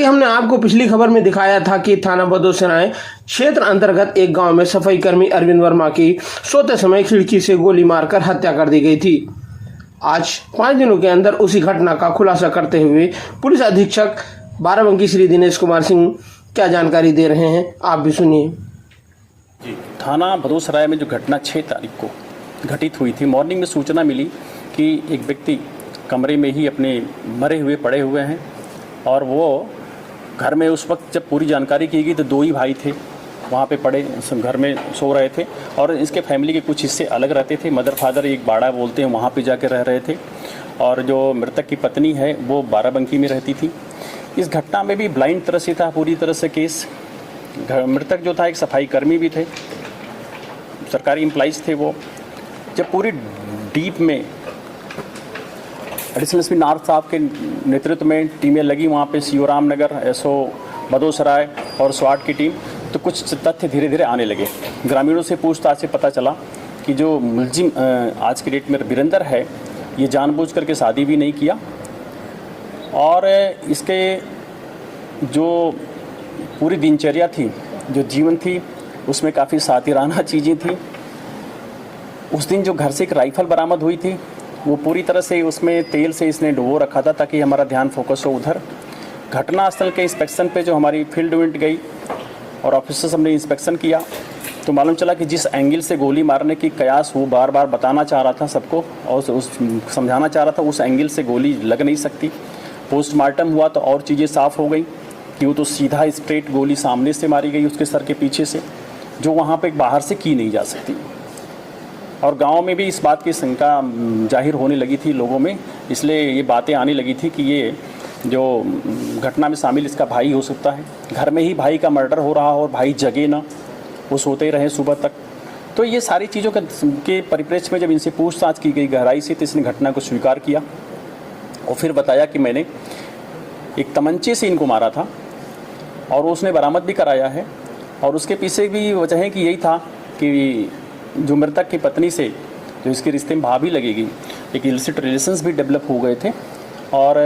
कि हमने आपको पिछली खबर में दिखाया था कि थाना बदोसराय क्षेत्र अंतर्गत एक गांव में सफाई कर्मी अरविंद वर्मा की सोते समय खिड़की से गोली मारकर हत्या कर दी गई थी। आज 5 दिनों के अंदर उसी घटना का खुलासा करते हुए पुलिस अधीक्षक बाराबंकी श्री दिनेश कुमार सिंह क्या जानकारी दे रहे हैं, आप भी सुनिए। जी, थाना बदोसराय में जो घटना 6 तारीख को घटित हुई थी, मॉर्निंग में सूचना मिली कि एक व्यक्ति कमरे में ही अपने मरे हुए पड़े हुए हैं और वो घर में उस वक्त जब पूरी जानकारी की गई तो 2 ही भाई थे वहाँ पे पड़े घर में सो रहे थे और इसके फैमिली के कुछ हिस्से अलग रहते थे। मदर फादर एक बाड़ा बोलते हैं वहाँ पे जाके रह रहे थे और जो मृतक की पत्नी है वो बाराबंकी में रहती थी। इस घटना में भी ब्लाइंड तरह से था पूरी तरह से केस। मृतक जो था एक सफाई कर्मी भी थे, सरकारी एम्प्लॉइज थे वो। जब पूरी डीप में एडिशनल एसपी नार्थ साहब के नेतृत्व में टीमें लगी वहाँ पे, सीओ रामनगर, एसओ बदोसराय और स्वाट की टीम, तो कुछ तथ्य धीरे धीरे आने लगे। ग्रामीणों से पूछताछ से पता चला कि जो मुलजिम आज की डेट में वीरेंद्र है, ये जानबूझ करके शादी भी नहीं किया और इसके जो पूरी दिनचर्या थी, जो जीवन थी, उसमें काफ़ी सातिराना चीज़ें थी। उस दिन जो घर से एक राइफ़ल बरामद हुई थी वो पूरी तरह से उसमें तेल से इसने डुबो रखा था ताकि हमारा ध्यान फोकस हो उधर। घटनास्थल के इंस्पेक्शन पे जो हमारी फील्ड यूनिट गई और ऑफिसर्स हमने इंस्पेक्शन किया तो मालूम चला कि जिस एंगल से गोली मारने की कयास वो बार बार बताना चाह रहा था सबको और उस समझाना चाह रहा था, उस एंगल से गोली लग नहीं सकती। पोस्टमार्टम हुआ तो और चीज़ें साफ़ हो गई कि वो तो सीधा स्ट्रेट गोली सामने से मारी गई उसके सर के पीछे से, जो वहाँ पर बाहर से की नहीं जा सकती। और गांव में भी इस बात की शंका जाहिर होने लगी थी लोगों में, इसलिए ये बातें आने लगी थी कि ये जो घटना में शामिल इसका भाई हो सकता है। घर में ही भाई का मर्डर हो रहा और भाई जगे ना, वो सोते रहे सुबह तक। तो ये सारी चीज़ों के परिप्रेक्ष्य में जब इनसे पूछताछ की गई गहराई से तो इसने घटना को स्वीकार किया और फिर बताया कि मैंने एक तमंचे से इनको मारा था और उसने बरामद भी कराया है। और उसके पीछे भी वजह है कि यही था कि जो मृतक की पत्नी से जो इसके रिश्ते में भाभी लगेगी, एक इलिसिट रिलेशंस भी डेवलप हो गए थे और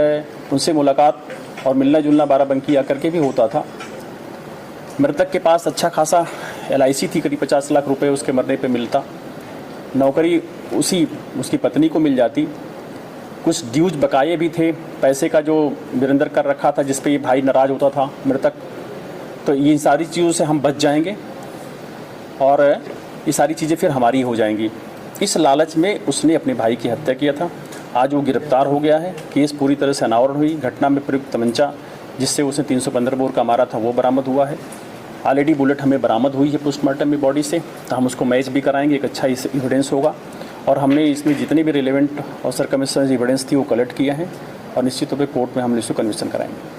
उनसे मुलाकात और मिलना जुलना बाराबंकी आकर के भी होता था। मृतक के पास अच्छा खासा LIC थी, करीब 50 लाख रुपए उसके मरने पे मिलता। नौकरी उसकी पत्नी को मिल जाती। कुछ ड्यूज बकाये भी थे पैसे का जो वीरेंद्र कर रखा था, जिस पे ये भाई नाराज़ होता था मृतक। तो ये सारी चीज़ों से हम बच जाएंगे और ये सारी चीज़ें फिर हमारी हो जाएंगी। इस लालच में उसने अपने भाई की हत्या किया था। आज वो गिरफ्तार हो गया है। केस पूरी तरह से अनावरण हुई। घटना में प्रयुक्त तमंचा जिससे उसने 315 बोर का मारा था वो बरामद हुआ है। ऑलरेडी बुलेट हमें बरामद हुई है पोस्टमार्टम में बॉडी से, तो हम उसको मैच भी कराएंगे, एक अच्छा एविडेंस होगा। और हमने इसमें जितने भी रिलेवेंट और सर्कमस्टेंस एविडेंस थी वो कलेक्ट किया है और निश्चित तौर पर कोर्ट में हम इसको कन्विक्शन कराएंगे।